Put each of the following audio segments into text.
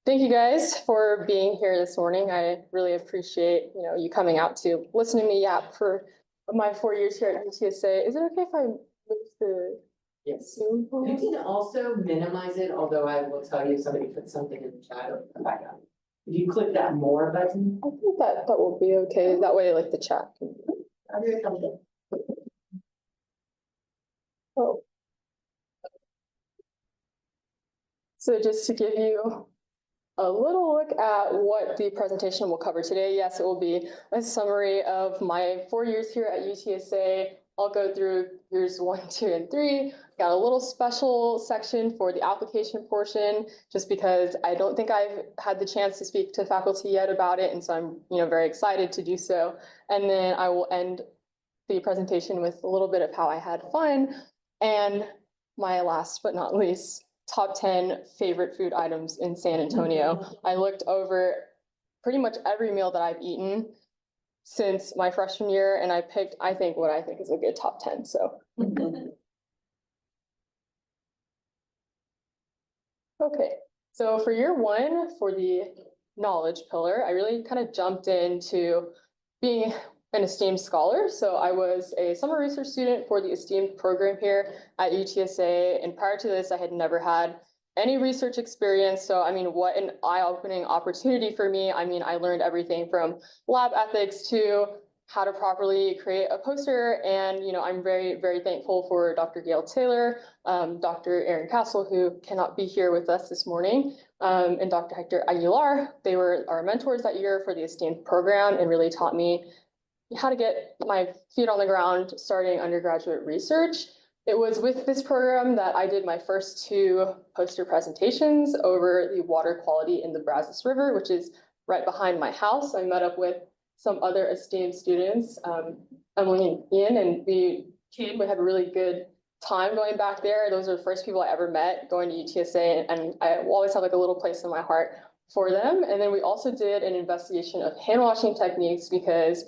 Thank you guys for being here this morning. I really appreciate, you coming out to listen to me yap for my 4 years here at UTSA. Is it okay if I move the Yes. Zoom? You can also minimize it, although I will tell you if somebody puts something in the chat, it'll come back up. If you click that more button, I think that will be okay. That way, like the chat can. here it comes up. Oh. So just to give you a little look at what the presentation will cover today. Yes, it will be a summary of my 4 years here at UTSA. I'll go through years 1, 2, and 3. Got a little special section for the application portion, just because I don't think I've had the chance to speak to faculty yet about it, and so I'm very excited to do so. And then I will end the presentation with a little bit of how I had fun, and my last but not least, top 10 favorite food items in San Antonio. I looked over pretty much every meal that I've eaten since my freshman year, and I picked, what I think is a good top 10. So. Okay, so for year 1, for the knowledge pillar, I really kind of jumped into being an esteemed scholar. So I was a summer research student for the esteemed program here at UTSA. And prior to this, I had never had any research experience. So, what an eye-opening opportunity for me. I learned everything from lab ethics to how to properly create a poster. And, I'm very, very thankful for Dr. Gail Taylor, Dr. Erin Castle, who cannot be here with us this morning, and Dr. Hector Aguilar. They were our mentors that year for the esteemed program and really taught me how to get my feet on the ground starting undergraduate research. It was with this program that I did my first 2 poster presentations over the water quality in the Brazos River, which is right behind my house. I met up with some other esteemed students, Emily and Ian, and we had a really good time going back there. Those are the first people I ever met going to UTSA, and I always have like a little place in my heart for them. And then we also did an investigation of hand washing techniques, because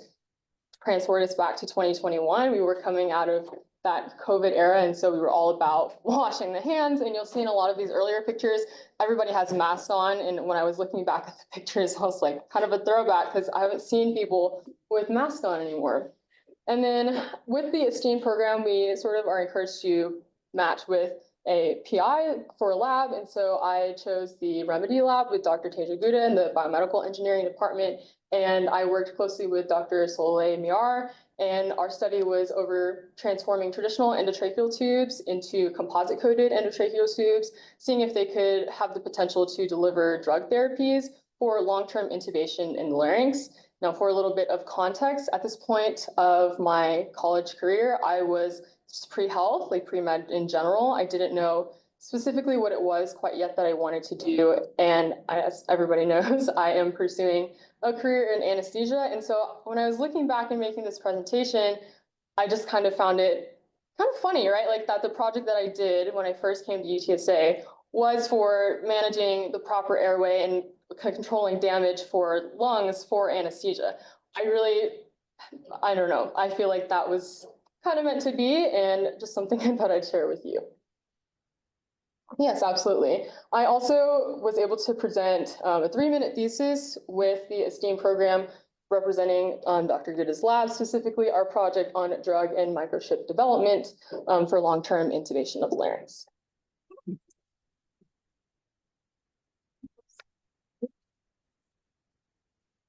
transport us back to 2021. We were coming out of that COVID era, and so we were all about washing the hands. And you'll see in a lot of these earlier pictures, everybody has masks on. And when I was looking back at the pictures, I was like, kind of a throwback, because I haven't seen people with masks on anymore. And then with the esteemed program, we sort of are encouraged to match with a PI for a lab. And so I chose the Remedy Lab with Dr. Teja Gouda in the biomedical engineering department. And I worked closely with Dr. Soleil Miar, and our study was over transforming traditional endotracheal tubes into composite-coated endotracheal tubes, seeing if they could have the potential to deliver drug therapies for long-term intubation in the larynx. Now, for a little bit of context, at this point of my college career, I was just pre-health, like pre-med in general. I didn't know specifically what it was quite yet that I wanted to do. And as everybody knows, I am pursuing a career in anesthesia. And so when I was looking back and making this presentation, I just kind of found it kind of funny, right? Like that the project that I did when I first came to UTSA was for managing the proper airway and controlling damage for lungs for anesthesia. I don't know. I feel like that was kind of meant to be, and just something I thought I'd share with you. Yes, absolutely. I also was able to present a 3-minute thesis with the esteemed program representing Dr. Gouda's lab, specifically our project on drug and microchip development for long-term intubation of the larynx.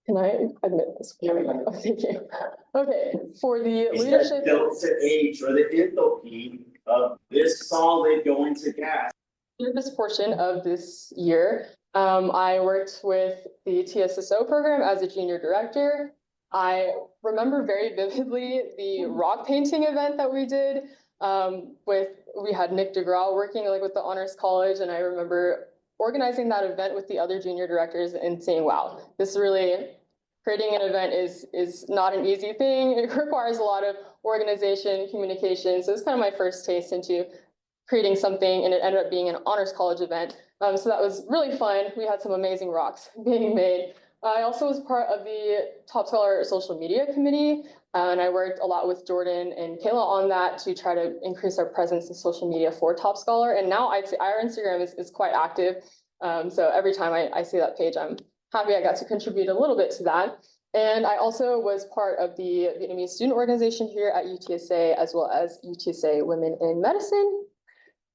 Can I admit this? Here we go. Oh, thank you. Okay, for the leadership. Delta H, or the enthalpy of this solid going to gas. In this portion of this year, I worked with the TSSO program as a junior director. I remember very vividly the rock painting event that we did. We had Nick DeGraw working with the Honors College, and I remember organizing that event with the other junior directors and saying, wow, this really, creating an event is not an easy thing. It requires a lot of organization, communication. So it's kind of my first taste into creating something, and it ended up being an Honors College event. So that was really fun. We had some amazing rocks being made. I also was part of the Top Scholar social media committee, and I worked a lot with Jordan and Kayla on that to try to increase our presence in social media for Top Scholar. And now I'd say our Instagram is quite active. So every time I see that page, I'm happy I got to contribute a little bit to that. And I also was part of the Vietnamese student organization here at UTSA, as well as UTSA Women in Medicine.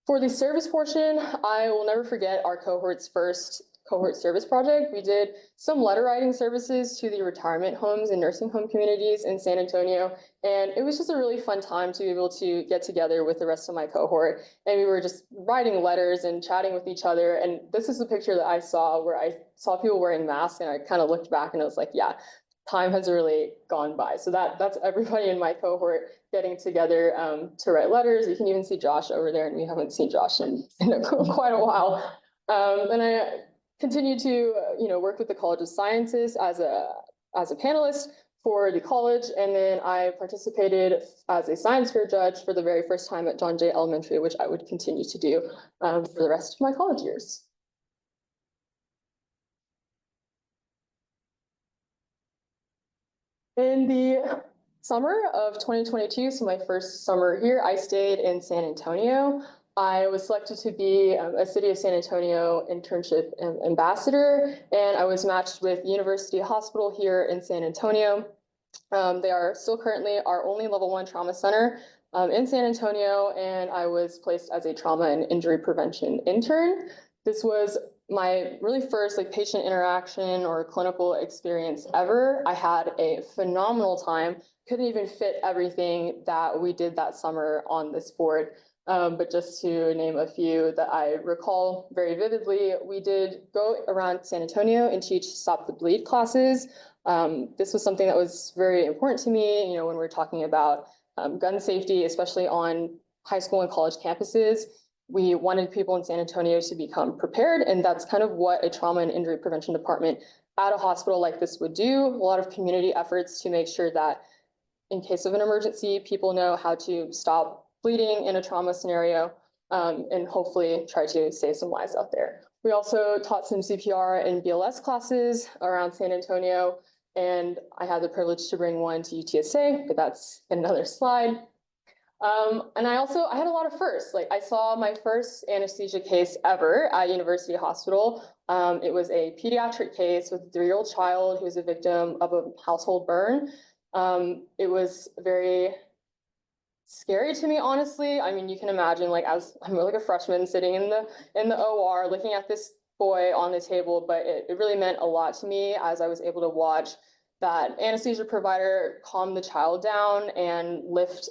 For the service portion, I will never forget our cohort's first cohort service project. We did some letter writing services to the retirement homes and nursing home communities in San Antonio. And it was just a really fun time to be able to get together with the rest of my cohort. And we were just writing letters and chatting with each other. And this is the picture that I saw where I saw people wearing masks, and I kind of looked back and I was like, yeah, time has really gone by. So that's everybody in my cohort getting together to write letters. You can even see Josh over there, and we haven't seen Josh in quite a while. And I continue to work with the College of Sciences as a panelist for the college, and then I participated as a science fair judge for the very first time at John Jay Elementary, which I would continue to do for the rest of my college years. In the summer of 2022, so my first summer here, I stayed in San Antonio. I was selected to be a City of San Antonio internship ambassador, and I was matched with University Hospital here in San Antonio. They are still currently our only level 1 trauma center in San Antonio, and I was placed as a trauma and injury prevention intern. This was my really first patient interaction or clinical experience ever. I had a phenomenal time. Couldn't even fit everything that we did that summer on this board. But just to name a few that I recall very vividly, we did go around San Antonio and teach Stop the Bleed classes. This was something that was very important to me, when we're talking about gun safety, especially on high school and college campuses. We wanted people in San Antonio to become prepared, and that's kind of what a trauma and injury prevention department at a hospital like this would do. A lot of community efforts to make sure that in case of an emergency, people know how to stop bleeding in a trauma scenario, and hopefully try to save some lives out there. We also taught some CPR and BLS classes around San Antonio, and I had the privilege to bring one to UTSA, but that's another slide. And I had a lot of firsts. I saw my first anesthesia case ever at University Hospital. It was a pediatric case with a 3-year-old child who was a victim of a household burn. It was very scary to me, honestly. I mean, you can imagine, as I'm a freshman sitting in the OR looking at this boy on the table, but it really meant a lot to me as I was able to watch that anesthesia provider calm the child down and lift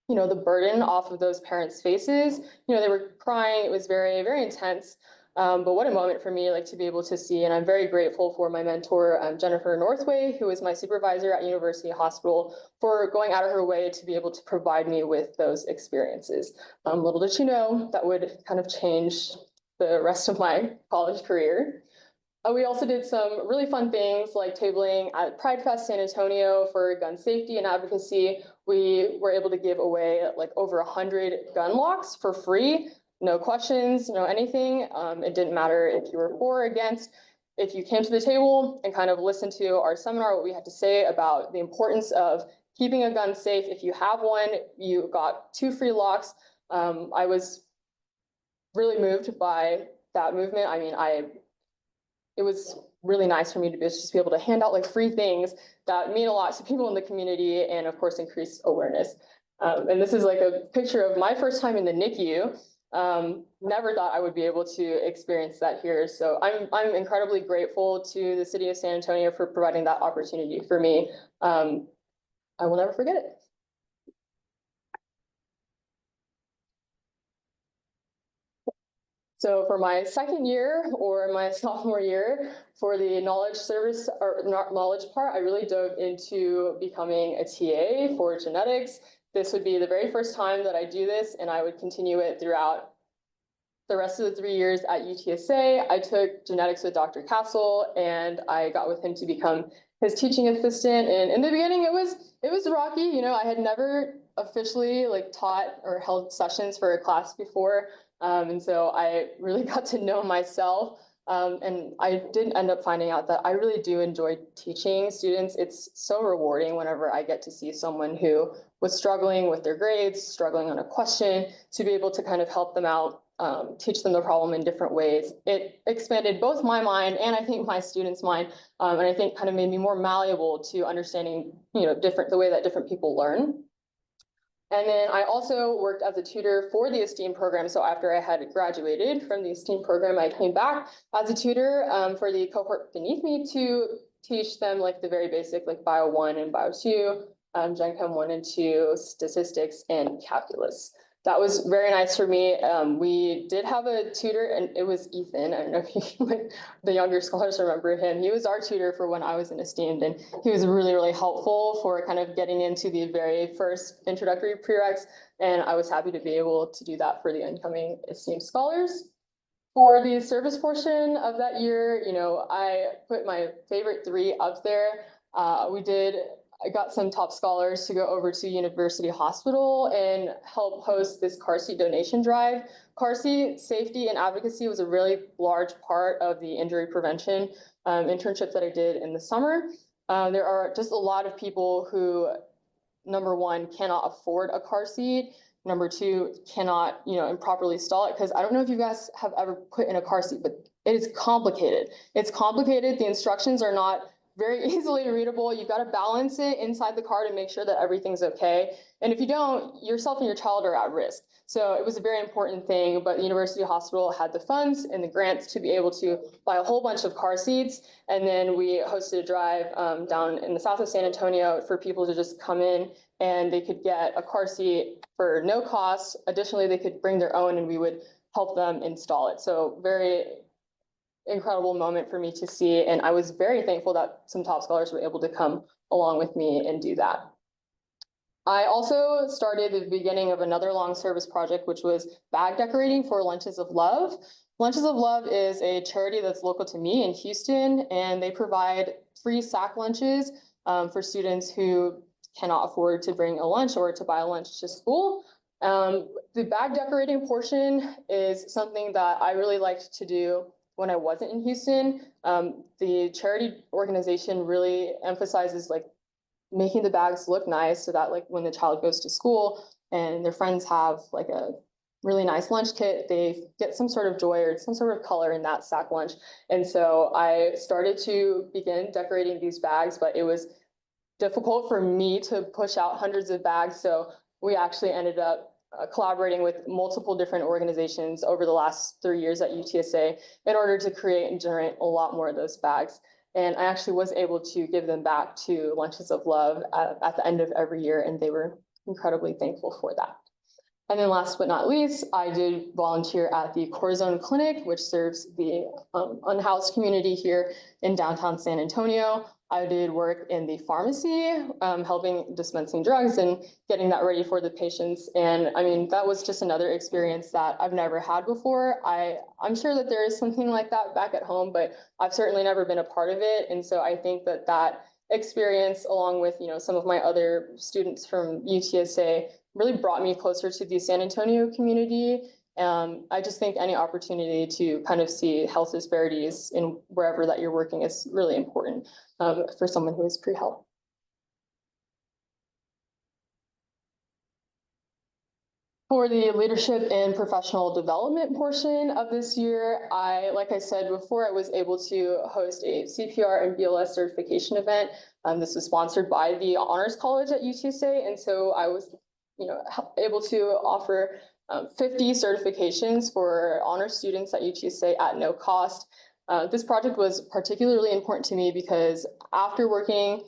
the burden off of those parents' faces. They were crying. It was very, very intense. But what a moment for me, to be able to see. And I'm very grateful for my mentor, Jennifer Northway, who was my supervisor at University Hospital, for going out of her way to be able to provide me with those experiences. Little did she know that would kind of change the rest of my college career. We also did some really fun things like tabling at Pride Fest San Antonio for gun safety and advocacy. We were able to give away over 100 gun locks for free, no questions, no anything. It didn't matter if you were for or against. If you came to the table and kind of listened to our seminar, what we had to say about the importance of keeping a gun safe. If you have one, you got 2 free locks. I was really moved by that movement. I mean, it was really nice for me to just be able to hand out free things that mean a lot to people in the community and of course increase awareness. And this is a picture of my first time in the NICU. Never thought I would be able to experience that here. So I'm incredibly grateful to the City of San Antonio for providing that opportunity for me. I will never forget it. So for my second year or my sophomore year, for the knowledge service or knowledge part, I really dove into becoming a TA for genetics. This would be the very first time that I do this, and I would continue it throughout the rest of the 3 years at UTSA. I took genetics with Dr. Castle, and I got with him to become his teaching assistant. And in the beginning, it was rocky. I had never officially taught or held sessions for a class before. And so I really got to know myself. And I did end up finding out that I really do enjoy teaching students. It's so rewarding whenever I get to see someone who was struggling with their grades, struggling on a question, to be able to kind of help them out, teach them the problem in different ways. It expanded both my mind and I think my students' mind, and I think kind of made me more malleable to understanding, the way that different people learn. And then I also worked as a tutor for the STEAM program. So after I had graduated from the STEAM program, I came back as a tutor for the cohort beneath me to teach them like the very basic, like Bio 1 and Bio 2, Gen Chem 1 and 2, statistics, and calculus. That was very nice for me. We did have a tutor, and it was Ethan. I don't know if you, the younger scholars remember him. He was our tutor for when I was in Esteemed, and he was really, really helpful for kind of getting into the very first introductory prereqs, and I was happy to be able to do that for the incoming Esteemed scholars. For the service portion of that year, I put my favorite 3 up there. I got some top scholars to go over to University Hospital and help host this car seat donation drive. Car seat safety and advocacy was a really large part of the injury prevention internship that I did in the summer. There are just a lot of people who, number one, cannot afford a car seat. Number 2, cannot, improperly stall it. Because I don't know if you guys have ever put in a car seat, but it is complicated. It's complicated. The instructions are not very easily readable. You've got to balance it inside the car to make sure that everything's okay. And if you don't, yourself and your child are at risk. So it was a very important thing, but the University Hospital had the funds and the grants to be able to buy a whole bunch of car seats. And then we hosted a drive down in the south of San Antonio for people to just come in and they could get a car seat for no cost. Additionally, they could bring their own and we would help them install it. So very incredible moment for me to see. And I was very thankful that some top scholars were able to come along with me and do that. I also started the beginning of another long service project, which was bag decorating for Lunches of Love. Lunches of Love is a charity that's local to me in Houston, and they provide free sack lunches for students who cannot afford to bring a lunch or to buy a lunch to school. The bag decorating portion is something that I really liked to do when I wasn't in Houston. The charity organization really emphasizes like making the bags look nice so that like when the child goes to school and their friends have like a really nice lunch kit, they get some sort of joy or some sort of color in that sack lunch. And so I started to begin decorating these bags, but it was difficult for me to push out hundreds of bags. So we actually ended up collaborating with multiple different organizations over the last 3 years at UTSA in order to create and generate a lot more of those bags. And I actually was able to give them back to Lunches of Love at the end of every year, and they were incredibly thankful for that. And then last but not least, I did volunteer at the Corazon Clinic, which serves the unhoused community here in downtown San Antonio. I did work in the pharmacy, helping dispensing drugs and getting that ready for the patients. And I mean, that was just another experience that I've never had before. I'm sure that there is something like that back at home, but I've certainly never been a part of it. And so I think that that experience, along with, some of my other students from UTSA, really brought me closer to the San Antonio community. I just think any opportunity to kind of see health disparities in wherever that you're working is really important for someone who is pre-health. For the leadership and professional development portion of this year, like I said before, I was able to host a CPR and BLS certification event. This was sponsored by the Honors College at UTSA, and so I was, able to offer 50 certifications for honor students at UTSA at no cost. This project was particularly important to me because after working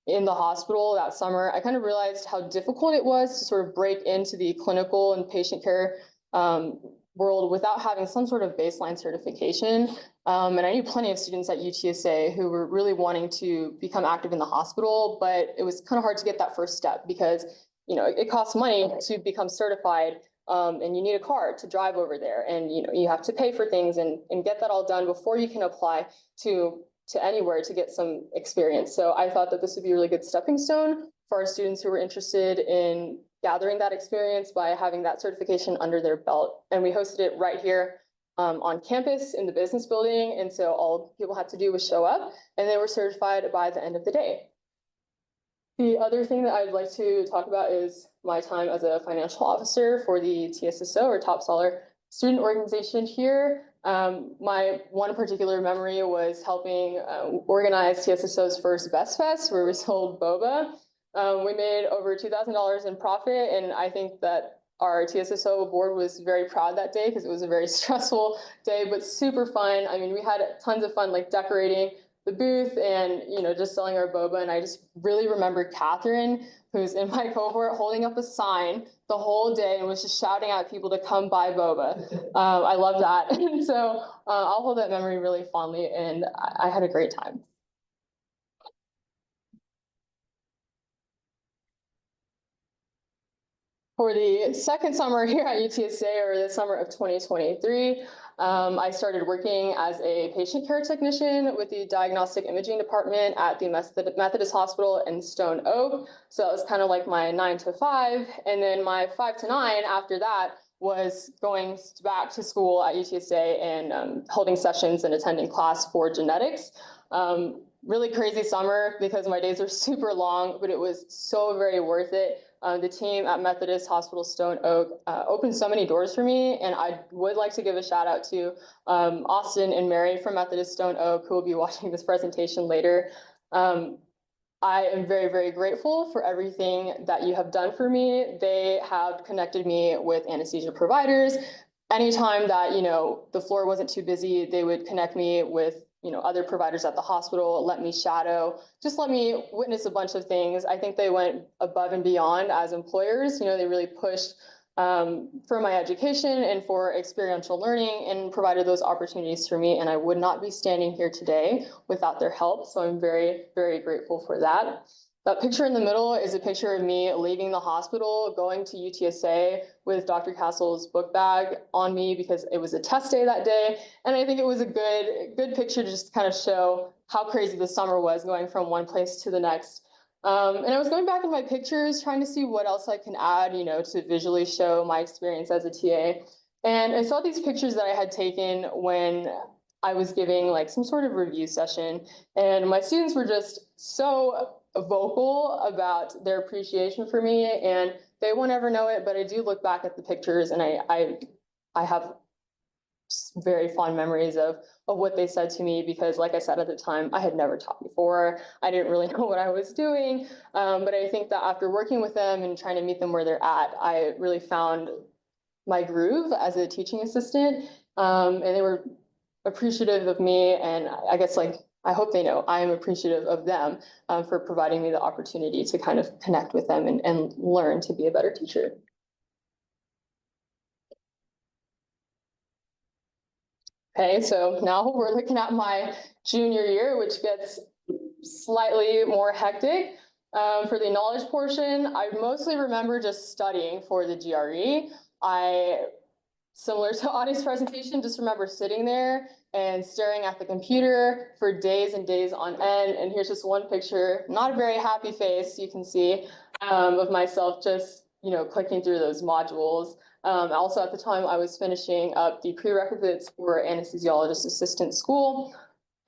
in the hospital that summer, I kind of realized how difficult it was to sort of break into the clinical and patient care world without having some sort of baseline certification. And I knew plenty of students at UTSA who were really wanting to become active in the hospital, but it was kind of hard to get that first step because it costs money to become certified, and you need a car to drive over there, and you have to pay for things and get that all done before you can apply to anywhere to get some experience. So I thought that this would be a really good stepping stone for our students who were interested in gathering that experience by having that certification under their belt. And we hosted it right here on campus in the business building. And so all people had to do was show up and they were certified by the end of the day. The other thing that I'd like to talk about is my time as a financial officer for the TSSO, or Top Scholar student organization here. My one particular memory was helping organize TSSO's first Best Fest, where we sold boba. We made over $2,000 in profit, and I think that our TSSO board was very proud that day because it was a very stressful day, but super fun. I mean, we had tons of fun, like decorating the booth and, you know, just selling our boba. And I just really remember Catherine, who's in my cohort, holding up a sign the whole day and was just shouting at people to come buy boba. I love that. And so I'll hold that memory really fondly, and I had a great time. For the second summer here at UTSA, or the summer of 2023, I started working as a patient care technician with the diagnostic imaging department at the Methodist Hospital in Stone Oak. So that was kind of like my 9 to 5. And then my 5 to 9 after that was going back to school at UTSA and holding sessions and attending class for genetics. Really crazy summer because my days are super long, but it was so very worth it. The team at Methodist Hospital Stone Oak opened so many doors for me, and I would like to give a shout out to Austin and Mary from Methodist Stone Oak, who will be watching this presentation later. I am very, very grateful for everything that you have done for me. They have connected me with anesthesia providers. Anytime that, you know, the floor wasn't too busy, they would connect me with, you know, other providers at the hospital, let me shadow, just let me witness a bunch of things. I think they went above and beyond as employers. You know, they really pushed for my education and for experiential learning and provided those opportunities for me. And I would not be standing here today without their help. So I'm very, very grateful for that. That picture in the middle is a picture of me leaving the hospital, going to UTSA with Dr. Castle's book bag on me because it was a test day that day. And I think it was a good picture to just kind of show how crazy the summer was, going from one place to the next. And I was going back in my pictures, trying to see what else I can add, you know, to visually show my experience as a TA. And I saw these pictures that I had taken when I was giving like some sort of review session. And my students were just so vocal about their appreciation for me, and they won't ever know it, but I do look back at the pictures and I have very fond memories of what they said to me, because like I said, at the time, I had never taught before. I didn't really know what I was doing. But I think that after working with them and trying to meet them where they're at, I really found my groove as a teaching assistant. And they were appreciative of me. And I guess, like, I hope they know I am appreciative of them for providing me the opportunity to kind of connect with them and learn to be a better teacher. Okay, so now we're looking at my junior year, which gets slightly more hectic. For the knowledge portion, I mostly remember just studying for the GRE. Similar to Audie's presentation, just remember sitting there and staring at the computer for days and days on end. And here's just one picture, not a very happy face, you can see, of myself just, you know, clicking through those modules. Also at the time, I was finishing up the prerequisites for anesthesiologist assistant school.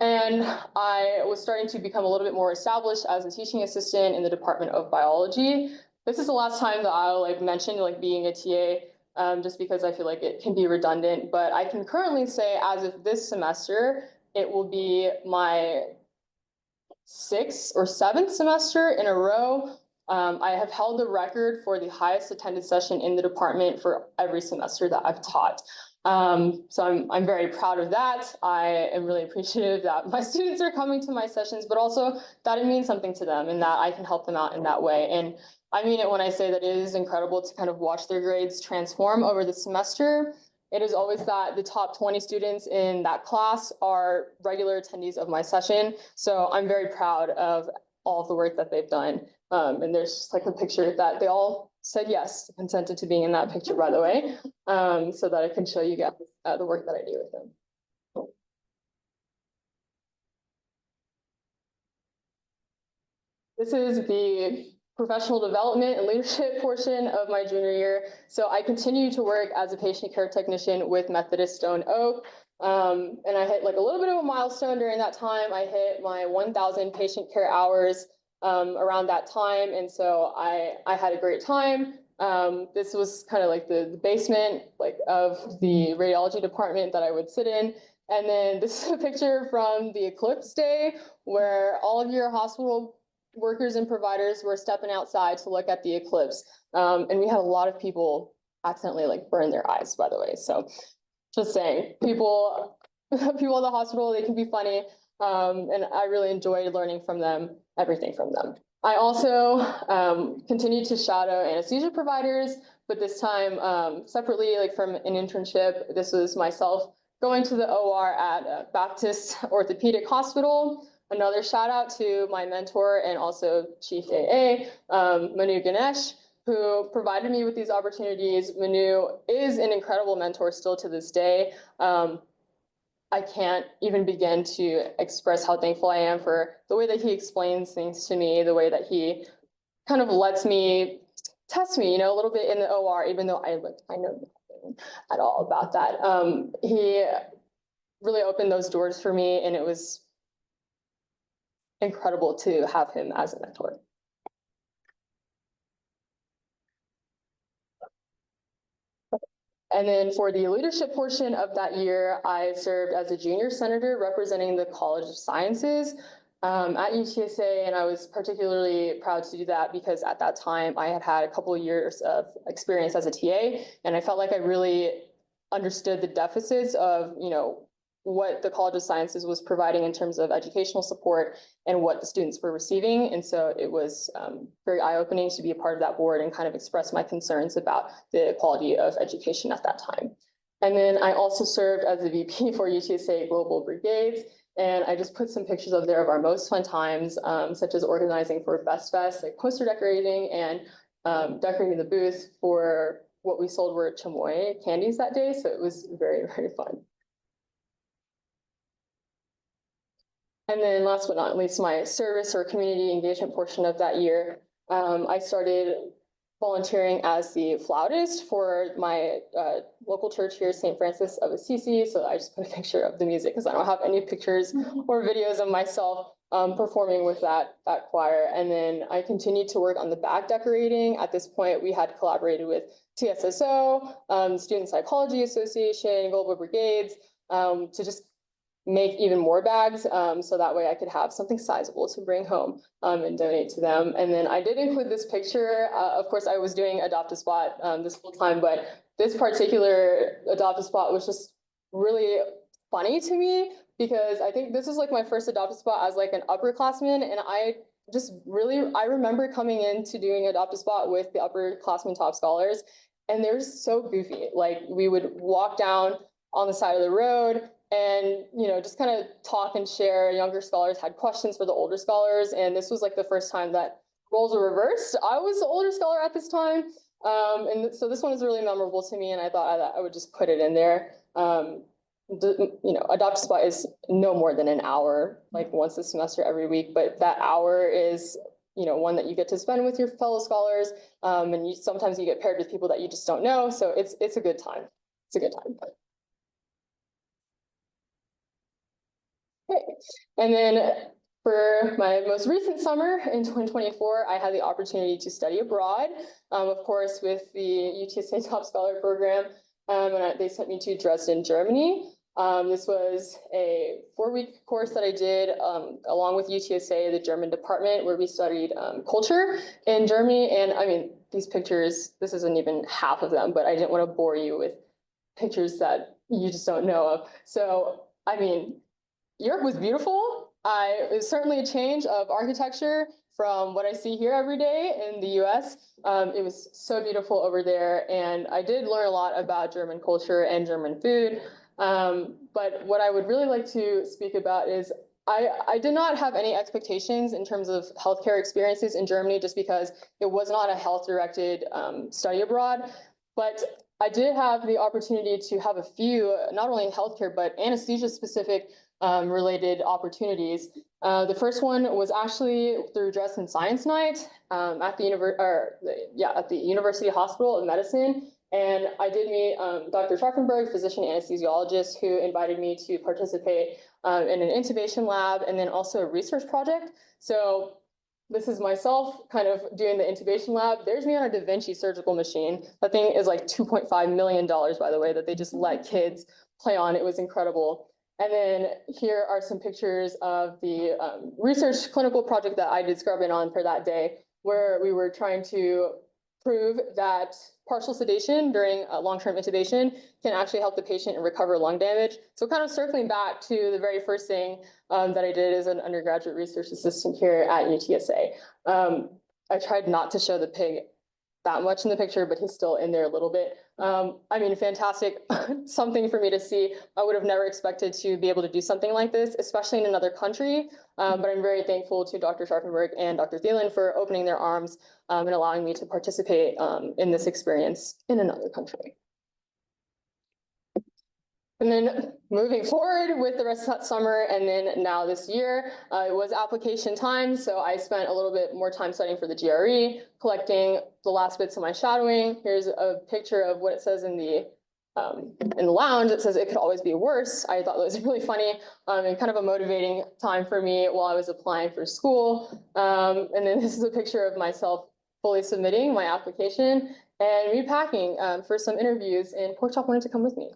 And I was starting to become a little bit more established as a teaching assistant in the Department of Biology. This is the last time that I'll like mention like being a TA, just because I feel like it can be redundant. But I can currently say, as of this semester, it will be my 6th or 7th semester in a row. I have held the record for the highest attended session in the department for every semester that I've taught. So I'm very proud of that. I am really appreciative that my students are coming to my sessions, but also that it means something to them and that I can help them out in that way. And I mean it when I say that it is incredible to kind of watch their grades transform over the semester. It is always that the top 20 students in that class are regular attendees of my session. So I'm very proud of all of the work that they've done. And there's just like a picture that they all said yes, consented to being in that picture, by the way, so that I can show you guys the work that I do with them. This is the professional development and leadership portion of my junior year. So I continue to work as a patient care technician with Methodist Stone Oak. And I hit like a little bit of a milestone during that time. I hit my 1,000 patient care hours around that time. And so I had a great time. This was kind of like the basement like of the radiology department that I would sit in. And then this is a picture from the eclipse day where all of your hospital workers and providers were stepping outside to look at the eclipse. And we had a lot of people accidentally like burn their eyes, by the way. So just saying, people at the hospital, they can be funny. And I really enjoyed learning from them, everything from them. I also continued to shadow anesthesia providers, but this time separately, like from an internship. This was myself going to the OR at Baptist Orthopedic Hospital. Another shout out to my mentor and also Chief AA, Manu Ganesh, who provided me with these opportunities. Manu is an incredible mentor still to this day. I can't even begin to express how thankful I am for the way that he explains things to me, the way that he kind of lets me test me, a little bit in the OR, even though I know nothing at all about that. He really opened those doors for me, and it was incredible to have him as a mentor. And then for the leadership portion of that year, I served as a junior senator representing the College of Sciences at UTSA, and I was particularly proud to do that because at that time I had a couple of years of experience as a TA, and I felt like I really understood the deficits of, what the College of Sciences was providing in terms of educational support and what the students were receiving. And so it was very eye-opening to be a part of that board and kind of express my concerns about the quality of education at that time. And then I also served as the VP for UTSA Global Brigades. And I just put some pictures up there of our most fun times, such as organizing for Best Fest, like poster decorating and decorating the booth for what we sold were chamoy candies that day. So it was very, very fun. And then last but not least, my service or community engagement portion of that year, I started volunteering as the flautist for my local church here, St. Francis of Assisi. So I just put a picture of the music because I don't have any pictures or videos of myself performing with that choir. And then I continued to work on the back decorating. At this point, we had collaborated with TSSO, Student Psychology Association, Global Brigades, to just make even more bags, so that way I could have something sizable to bring home and donate to them. And then I did include this picture. Of course, I was doing Adopt-a-Spot this whole time, but this particular Adopt-a-Spot was just really funny to me because I think this was like my first Adopt-a-Spot as like an upperclassman, and I remember coming into doing Adopt-a-Spot with the upperclassmen top scholars, and they're so goofy. Like we would walk down on the side of the road and, just kind of talk and share. Younger scholars had questions for the older scholars. And this was like the first time that roles were reversed. I was the older scholar at this time. And so this one is really memorable to me. And I thought I would just put it in there. Adopt-a-Spot is no more than an hour, like once a semester every week. But that hour is, one that you get to spend with your fellow scholars. And sometimes you get paired with people that you just don't know. So it's a good time. It's a good time. Okay. And then for my most recent summer in 2024, I had the opportunity to study abroad, of course, with the UTSA Top Scholar Program. And they sent me to Dresden, Germany. This was a 4-week course that I did along with UTSA, the German department, where we studied culture in Germany. And I mean, these pictures, this isn't even half of them, but I didn't want to bore you with pictures that you just don't know of. So, I mean, Europe was beautiful. It was certainly a change of architecture from what I see here every day in the US. It was so beautiful over there. And I did learn a lot about German culture and German food. But what I would really like to speak about is I did not have any expectations in terms of healthcare experiences in Germany just because it was not a health-directed study abroad. But I did have the opportunity to have a few, not only healthcare, but anesthesia specific related opportunities. The first one was actually through Dress and Science Night at the at the University Hospital of Medicine. And I did meet Dr. Scharfenberg, physician anesthesiologist, who invited me to participate in an intubation lab and then also a research project. So this is myself kind of doing the intubation lab. There's me on a Da Vinci surgical machine. That thing is like $2.5 million, by the way, that they just let kids play on. It was incredible. And then here are some pictures of the research clinical project that I did scrubbing on for that day, where we were trying to prove that partial sedation during long-term intubation can actually help the patient recover lung damage. So kind of circling back to the very first thing that I did as an undergraduate research assistant here at UTSA. I tried not to show the pig that much in the picture, but he's still in there a little bit. I mean, fantastic, something for me to see. I would have never expected to be able to do something like this, especially in another country. But I'm very thankful to Dr. Scharfenberg and Dr. Thielen for opening their arms and allowing me to participate in this experience in another country. And then moving forward with the rest of that summer and then now this year, it was application time. So I spent a little bit more time studying for the GRE, collecting the last bits of my shadowing. Here's a picture of what it says in the lounge. It says it could always be worse. I thought that was really funny and kind of a motivating time for me while I was applying for school. And then this is a picture of myself fully submitting my application and me packing for some interviews, and Pork Chop wanted to come with me.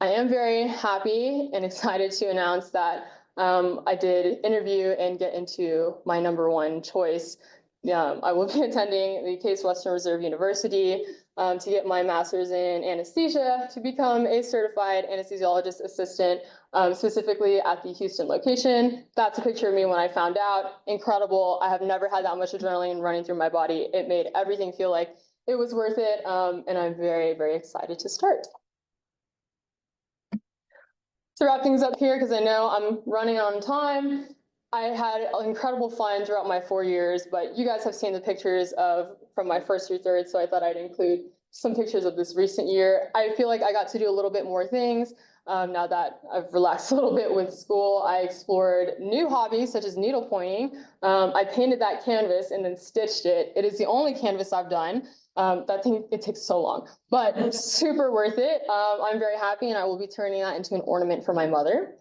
I am very happy and excited to announce that I did interview and get into my #1 choice. I will be attending the Case Western Reserve University to get my master's in anesthesia to become a certified anesthesiologist assistant, specifically at the Houston location. That's a picture of me when I found out. Incredible. I have never had that much adrenaline running through my body. It made everything feel like it was worth it, and I'm very, very excited to start. To wrap things up here, because I know I'm running on time, I had incredible fun throughout my 4 years, but you guys have seen the pictures from my first through third, so I thought I'd include some pictures of this recent year. I feel like I got to do a little bit more things. Now that I've relaxed a little bit with school, I explored new hobbies such as needle pointing. I painted that canvas and then stitched it. It is the only canvas I've done. That thing, it takes so long, but super worth it. I'm very happy, and I will be turning that into an ornament for my mother.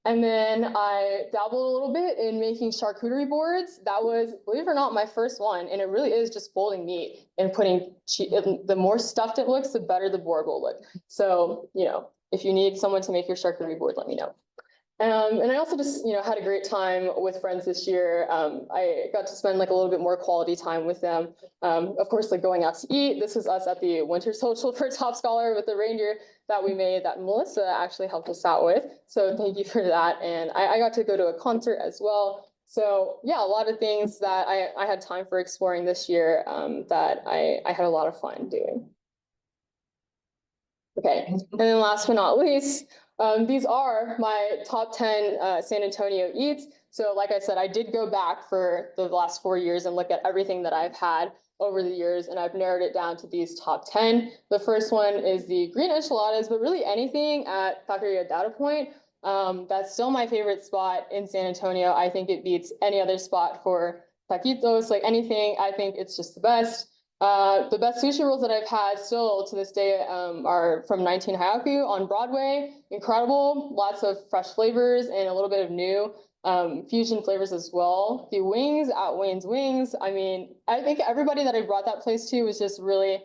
And then I dabbled a little bit in making charcuterie boards. That was, believe it or not, my first one. And it really is just folding meat and putting, the more stuffed it looks, the better the board will look. So, if you need someone to make your charcuterie board, let me know. And I also just, had a great time with friends this year. I got to spend like a little bit more quality time with them. Of course, like going out to eat. This is us at the Winter Social for Top Scholar with the reindeer that we made that Melissa actually helped us out with. So thank you for that. And I got to go to a concert as well. So yeah, a lot of things that I had time for exploring this year that I had a lot of fun doing. Okay, and then last but not least, these are my top 10 San Antonio eats. So like I said, I did go back for the last 4 years and look at everything that I've had over the years, and I've narrowed it down to these top 10. The first one is the green enchiladas, but really anything at Taqueria Data Point. That's still my favorite spot in San Antonio. I think it beats any other spot for taquitos, like anything. I think it's just the best. The best sushi rolls that I've had still to this day are from 19 Hayaku on Broadway. Incredible, lots of fresh flavors and a little bit of new fusion flavors as well. The wings at Wayne's Wings, I mean, I think everybody that I brought that place to was just really,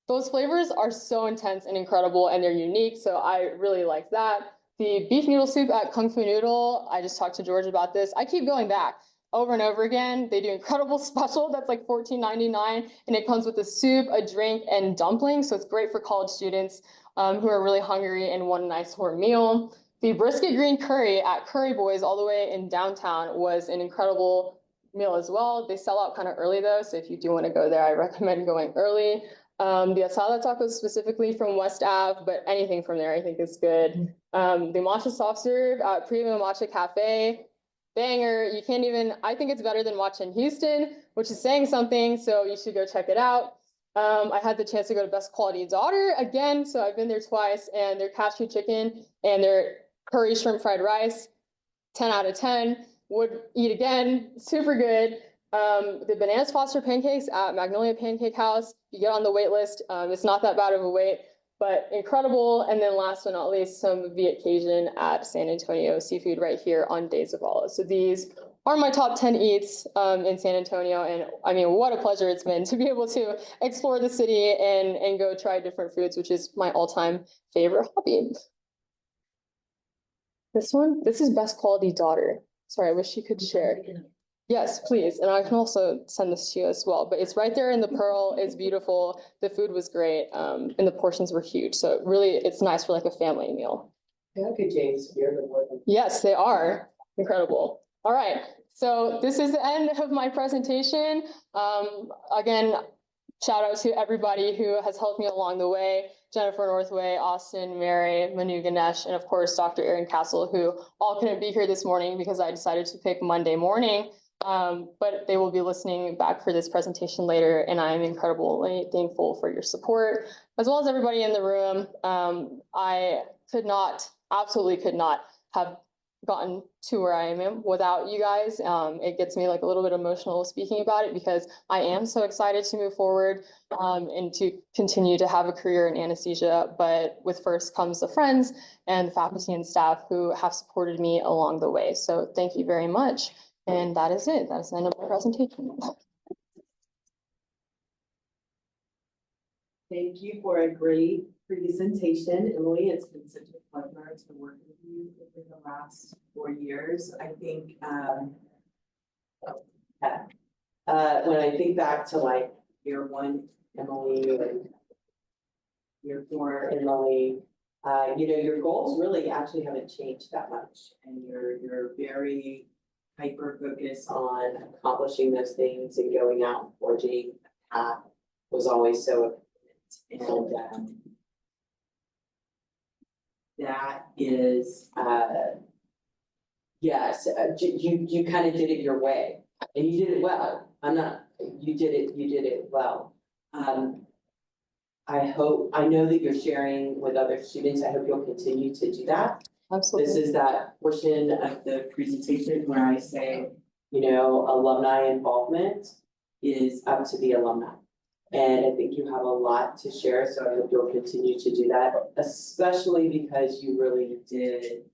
those flavors are so intense and incredible, and they're unique, so I really like that. The beef noodle soup at Kung Fu Noodle, I just talked to George about this. I keep going back over and over again. They do incredible special that's like $14.99, and it comes with a soup, a drink, and dumplings. So it's great for college students who are really hungry and want a nice warm meal. The brisket green curry at Curry Boys all the way in downtown was an incredible meal as well. They sell out kind of early though, so if you do want to go there, I recommend going early. The asada tacos specifically from West Ave, but anything from there I think is good. The matcha soft serve at Premium Matcha Cafe, banger. You can't even, I think it's better than matcha in Houston, which is saying something, so you should go check it out. I had the chance to go to Best Quality Daughter again, so I've been there twice, and their cashew chicken and their curry shrimp fried rice, 10 out of 10, would eat again, super good. The Bananas Foster pancakes at Magnolia Pancake House, you get on the wait list, it's not that bad of a wait, but incredible. And then last but not least, some Viet Cajun at San Antonio Seafood right here on Days of Olive. So these are my top 10 eats in San Antonio. And I mean, what a pleasure it's been to be able to explore the city and go try different foods, which is my all-time favorite hobby. This is Best Quality Daughter. Sorry, I wish you could share. Yes, please. And I can also send this to you as well. But it's right there in the Pearl. It's beautiful. The food was great. And the portions were huge. So really, it's nice for like a family meal. Okay, James, you're the one. Yes, they are. Incredible. All right. So this is the end of my presentation. Again, shout out to everybody who has helped me along the way. Jennifer Northway, Austin, Mary, Manu Ganesh, and of course, Dr. Erin Castle, who all couldn't be here this morning because I decided to pick Monday morning. But they will be listening back for this presentation later, and I am incredibly thankful for your support, as well as everybody in the room. I absolutely could not have gotten to where I am without you guys. It gets me like a little bit emotional speaking about it because I am so excited to move forward and to continue to have a career in anesthesia. But with first comes the friends and the faculty and staff who have supported me along the way. So thank you very much. And that is it. That is the end of my presentation. Thank you for a great presentation, Emily. It's been such a pleasure to work with you over the last 4 years. I think, when I think back to like year one, Emily, and year four, Emily, your goals really actually haven't changed that much, and you're very hyper focused on accomplishing those things and going out and forging a path was always so. And that is, yes, you kind of did it your way, and you did it well. You did it well. I know that you're sharing with other students. I hope you'll continue to do that. Absolutely. This is that portion of the presentation where I say, alumni involvement is up to the alumni. And I think you have a lot to share, so I hope you'll continue to do that, especially because you really did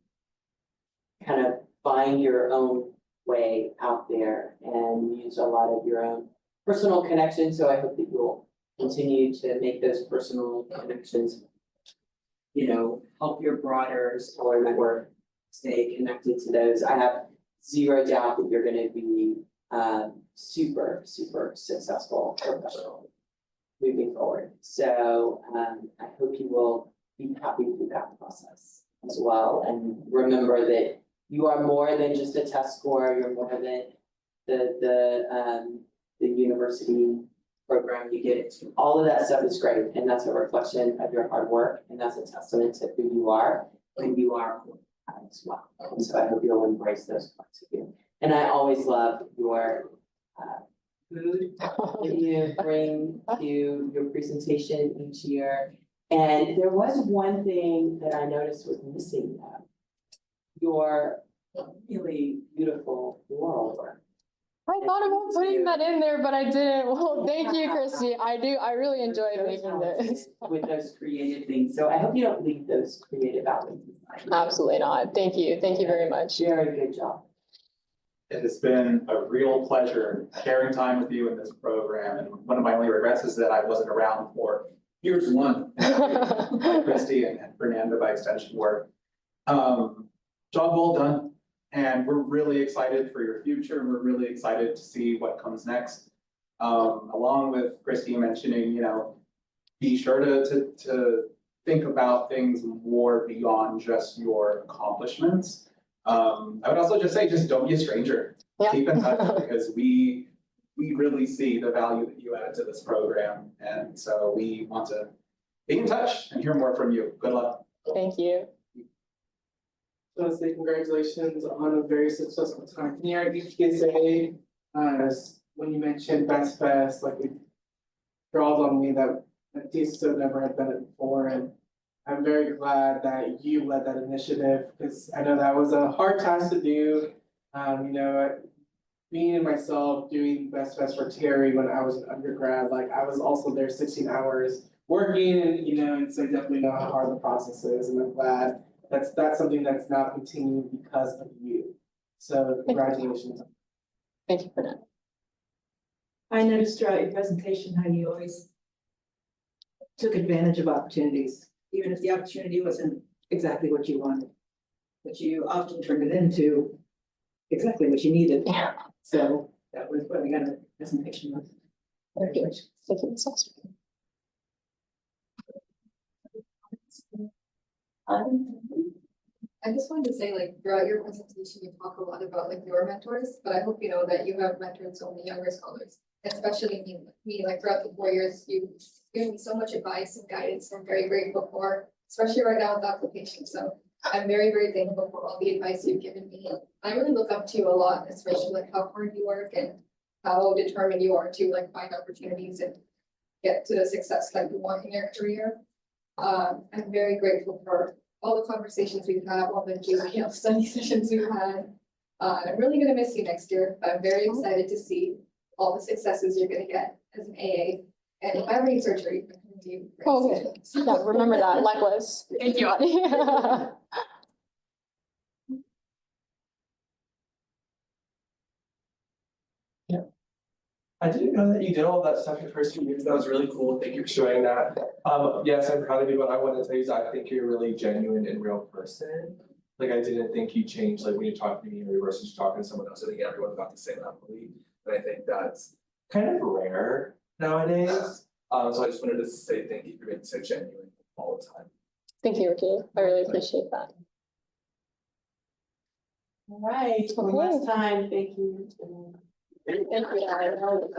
kind of find your own way out there and use a lot of your own personal connections. So I hope that you'll continue to make those personal connections, help your broader scholar network stay connected to those. I have zero doubt that you're going to be super, super successful professional moving forward. So I hope you will be happy through that process as well. And remember that you are more than just a test score. You're more than the university program you get. All of that stuff is great. And that's a reflection of your hard work. And that's a testament to who you are and you are as well. And so I hope you'll embrace those parts of you. And I always love your food that you bring to your presentation each year. And there was one thing that I noticed was missing though. Your really beautiful floral work. I thought about putting that in there, but I didn't. Well, thank you, Christy. I really enjoyed making this. With those creative things. So I hope you don't leave those creative outlets. Absolutely not. Thank you. Thank you very much. Very good job. It has been a real pleasure sharing time with you in this program. And one of my only regrets is that I wasn't around for years one, like Christy and Fernando by extension work. Job well done. And we're really excited for your future. And we're really excited to see what comes next. Along with Christy mentioning, be sure to think about things more beyond just your accomplishments. I would also just say, just don't be a stranger. Yeah. Keep in touch because we really see the value that you add to this program. And so we want to be in touch and hear more from you. Good luck. Thank you. I want to say congratulations on a very successful time here at UTSA. When you mentioned Best Fest, like draws on me that TSO never had done it before, and I'm very glad that you led that initiative, because I know that was a hard task to do. You know, being myself doing Best Fest for Terry when I was an undergrad, like I was also there 16 hours working, and you know, and so I definitely know how hard the process is, and I'm glad that's something that's now continued because of you. So congratulations. Thank you for that. I noticed throughout your presentation how you always took advantage of opportunities, even if the opportunity wasn't exactly what you wanted. But you often turned it into exactly what you needed. Yeah. So that was what I got a presentation of. Thank you. Thank you, Ms. Oster. I just wanted to say, like, throughout your presentation, you talk a lot about like your mentors, but I hope you know that you have mentored so many younger scholars, especially me, like throughout the 4 years, you've given me so much advice and guidance. I'm very grateful for, especially right now with the application. So I'm very, very thankful for all the advice you've given me. I really look up to you a lot, especially like how hard you work and how determined you are to like find opportunities and get to the success that you want in your career. I'm very grateful for all the conversations we've had, all the JPL study sessions we've had. I'm really gonna miss you next year, but I'm very excited to see all the successes you're gonna get as an AA. And if I ever need surgery, I'm gonna do. Oh, okay. Yeah, remember that. Likewise. Thank you, Audie. I didn't know that you did all that stuff your first 2 years. That was really cool. Thank you for sharing that. Yes, I'm proud of you, but I want to tell you is I think you're a really genuine and real person. Like I didn't think you changed like when you're talking to me or versus talking to someone else. I think everyone got the same empathy. And I think that's kind of rare nowadays. So I just wanted to say thank you for being so genuine all the time. Thank you, Ricky. I really appreciate that. All right, one last time, thank you. Thank you.